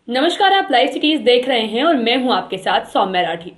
नमस्कार, आप live cities देख रहे हैं और मैं हूं आपके साथ सौम्या राठी।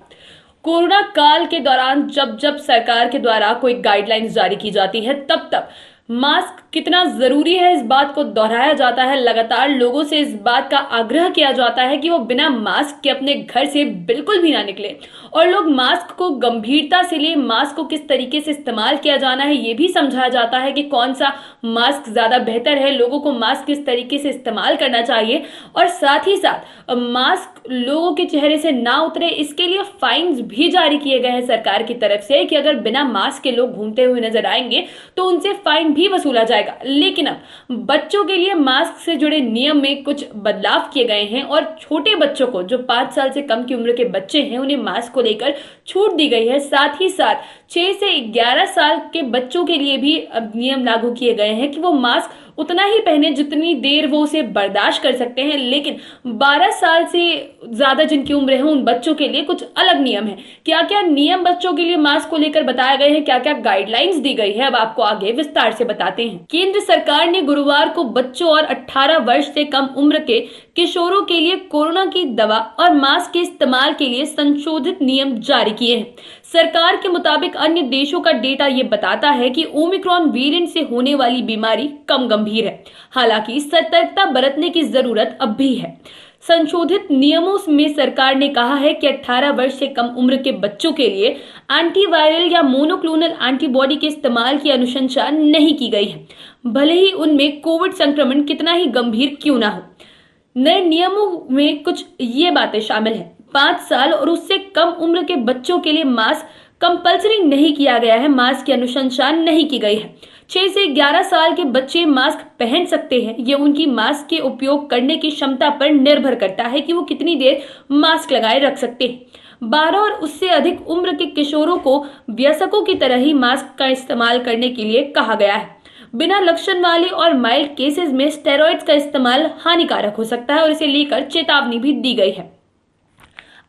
कोरोना काल के दौरान जब जब सरकार के द्वारा कोई गाइडलाइंस जारी की जाती है तब मास्क कितना जरूरी है इस बात को दोहराया जाता है। लगातार लोगों से इस बात का आग्रह किया जाता है कि वो बिना मास्क के अपने घर से बिल्कुल भी ना निकले और लोग मास्क को गंभीरता से लिए मास्क को किस तरीके से इस्तेमाल किया जाना है ये भी समझाया जाता है कि कौन सा मास्क ज्यादा बेहतर है, लोगों को मास्क किस तरीके से इस्तेमाल करना चाहिए और साथ ही साथ मास्क लोगों के चेहरे से ना उतरे इसके लिए फाइन्स भी जारी किए गए हैं सरकार की तरफ से कि अगर बिना मास्क के लोग घूमते हुए नजर आएंगे तो उनसे फाइन भी वसूला जाएगा। लेकिन अब बच्चों के लिए मास्क से जुड़े नियम में कुछ बदलाव किए गए हैं और छोटे बच्चों को जो 5 साल से कम की उम्र के बच्चे हैं उन्हें मास्क को लेकर छूट दी गई है। साथ ही साथ 6 से 11 साल के बच्चों के लिए भी अब नियम लागू किए गए हैं कि वो मास्क उतना ही पहने जितनी देर वो उसे बर्दाश्त कर सकते हैं। लेकिन 12 साल से ज्यादा जिनकी उम्र है उन बच्चों के लिए कुछ अलग नियम है। क्या क्या नियम बच्चों के लिए मास्क को लेकर बताए गए हैं, क्या क्या गाइडलाइंस दी गई है, अब आपको आगे विस्तार से बताते हैं। केंद्र सरकार ने गुरुवार को बच्चों और 18 वर्ष से कम उम्र के किशोरों के लिए कोरोना की दवा और मास्क के इस्तेमाल के लिए संशोधित नियम जारी किए हैं। सरकार के मुताबिक अन्य देशों का डेटा ये बताता है कि ओमिक्रॉन वेरिएंट से होने वाली बीमारी कम गंभीर है। हालांकि सतर्कता बरतने की जरूरत अब भी है। संशोधित नियमों में सरकार ने कहा है कि 18 वर्ष से कम उम्र के बच्चों के लिए एंटीवायरल या मोनोक्लोनल एंटीबॉडी के इस्तेमाल की अनुशंसा नहीं की गई है, भले ही उनमें कोविड संक्रमण कितना ही गंभीर क्यों ना हो। नए नियमों में कुछ ये बातें शामिल हैं। 5 साल और उससे कम उम्र के बच्चों के लिए मास्क कंपलसरी नहीं किया गया है, मास्क की अनुशंसा नहीं की गई है। 6 से 11 साल के बच्चे मास्क पहन सकते हैं। ये उनकी मास्क के उपयोग करने की क्षमता पर निर्भर करता है कि वो कितनी देर मास्क लगाए रख सकते हैं। 12 और उससे अधिक उम्र के किशोरों को वयस्कों की तरह ही मास्क का इस्तेमाल करने के लिए कहा गया है। बिना लक्षण वाले और माइल्ड केसेस में स्टेरॉइड्स का इस्तेमाल हानिकारक हो सकता है और इसे लेकर चेतावनी भी दी गई है।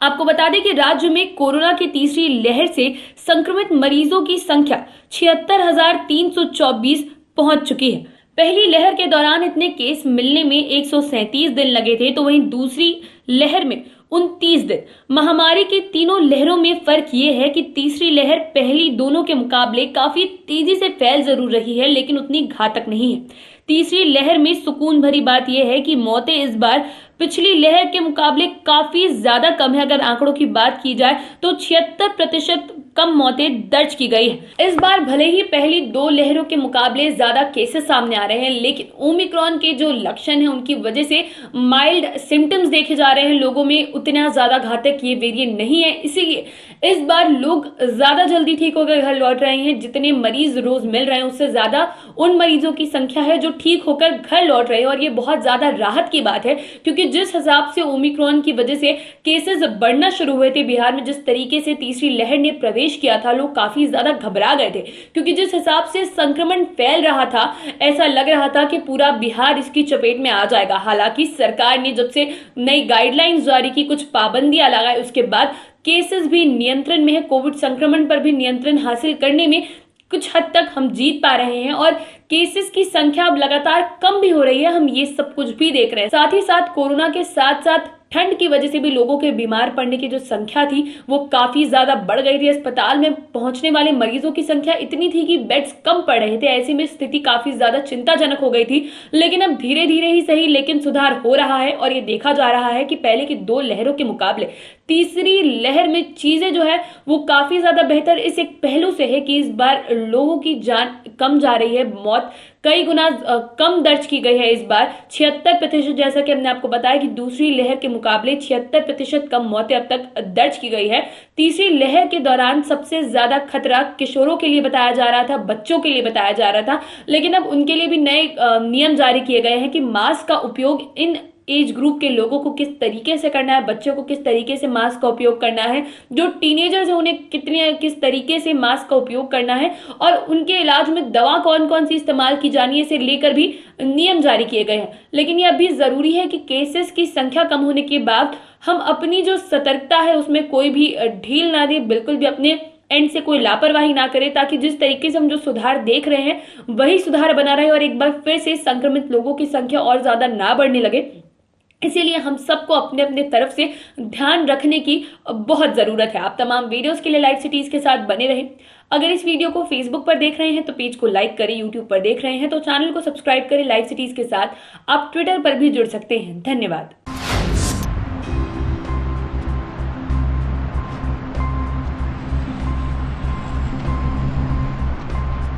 आपको बता दें कि राज्य में कोरोना की तीसरी लहर से संक्रमित मरीजों की संख्या 76,324 पहुंच चुकी है। पहली लहर के दौरान इतने केस मिलने में 137 दिन लगे थे, तो वहीं दूसरी लहर में 29 दिन। महामारी की तीनों लहरों में फर्क ये है कि तीसरी लहर पहली दोनों के मुकाबले काफी तेजी से फैल जरूर रही है, लेकिन उतनी घातक नहीं है। तीसरी लहर में सुकून भरी बात यह है कि मौतें इस बार पिछली लहर के मुकाबले काफी ज्यादा कम है। अगर आंकड़ों की बात की जाए तो 76% कम मौतें दर्ज की गई है। इस बार भले ही पहली 2 लहरों के मुकाबले ज्यादा केसेस सामने आ रहे हैं, लेकिन ओमिक्रॉन के जो लक्षण हैं उनकी वजह से माइल्ड सिम्टम्स देखे जा रहे हैं लोगों में, उतना ज्यादा घातक ये वेरिएंट नहीं है। इसीलिए इस बार लोग ज्यादा जल्दी ठीक होकर घर लौट रहे हैं। जितने मरीज रोज मिल रहे हैं उससे ज्यादा उन मरीजों की संख्या है जो ठीक होकर घर लौट रहे हैं और ये बहुत ज्यादा राहत की बात है, क्योंकि जिस हिसाब से ओमिक्रॉन की वजह से केसेस बढ़ना शुरू हुए थे बिहार में, जिस तरीके से तीसरी लहर ने प्रवेश किया था, लोग काफी ज्यादा घबरा गए थे, क्योंकि जिस हिसाब से संक्रमण फैल रहा था ऐसा लग रहा था कि पूरा बिहार इसकी चपेट में आ जाएगा। हालांकि सरकार ने जब से नई गाइडलाइंस जारी की, कुछ पाबंदियां लगाई, उसके बाद केसेस भी नियंत्रण में है। कोविड संक्रमण पर भी नियंत्रण हासिल करने में कुछ हद तक हम जीत पा रहे हैं और केसेस की संख्या अब लगातार कम भी हो रही है। हम ये सब कुछ भी देख रहे हैं। साथ ही साथ कोरोना के साथ साथ ठंड की वजह से भी लोगों के बीमार पड़ने की जो संख्या थी वो काफी ज्यादा बढ़ गई थी। अस्पताल में पहुंचने वाले मरीजों की संख्या इतनी थी कि बेड्स कम पड़ रहे थे। ऐसे में स्थिति काफी ज्यादा चिंताजनक हो गई थी, लेकिन अब धीरे धीरे ही सही लेकिन सुधार हो रहा है और ये देखा जा रहा है कि पहले की 2 लहरों के मुकाबले तीसरी लहर में चीजें जो है वो काफी ज्यादा बेहतर इस एक पहलू से है कि इस बार लोगों की जान कम जा रही है, मौत कई गुना कम दर्ज की गई है। इस बार 76%, जैसा कि हमने आपको बताया कि दूसरी लहर के मुकाबले 76% कम मौतें अब तक दर्ज की गई है। तीसरी लहर के दौरान सबसे ज्यादा खतरा किशोरों के लिए बताया जा रहा था, बच्चों के लिए बताया जा रहा था, लेकिन अब उनके लिए भी नए नियम जारी किए गए हैं कि मास्क का उपयोग इन एज ग्रुप के लोगों को किस तरीके से करना है, बच्चों को किस तरीके से मास्क का उपयोग करना है, जो टीनेजर्स है उन्हें किस तरीके से मास्क का उपयोग करना है और उनके इलाज में दवा कौन कौन सी इस्तेमाल की जानी है, इसे लेकर भी नियम जारी किए गए हैं। लेकिन यह अभी जरूरी है कि केसेस की संख्या कम होने के बाद हम अपनी जो सतर्कता है उसमें कोई भी ढील ना दे, बिल्कुल भी अपने एंड से कोई लापरवाही ना करे, ताकि जिस तरीके से हम जो सुधार देख रहे हैं वही सुधार बना रहे और एक बार फिर से संक्रमित लोगों की संख्या और ज्यादा ना बढ़ने लगे। इसीलिए हम सबको अपने अपने तरफ से ध्यान रखने की बहुत ज़रूरत है। आप तमाम वीडियोस के लिए लाइव सिटीज़ के साथ बने रहें। अगर इस वीडियो को फेसबुक पर देख रहे हैं तो पेज को लाइक करें, यूट्यूब पर देख रहे हैं तो चैनल को सब्सक्राइब करें लाइव सिटीज़ के साथ। आप ट्विटर पर भी जुड़ सकते हैं। धन्यवाद।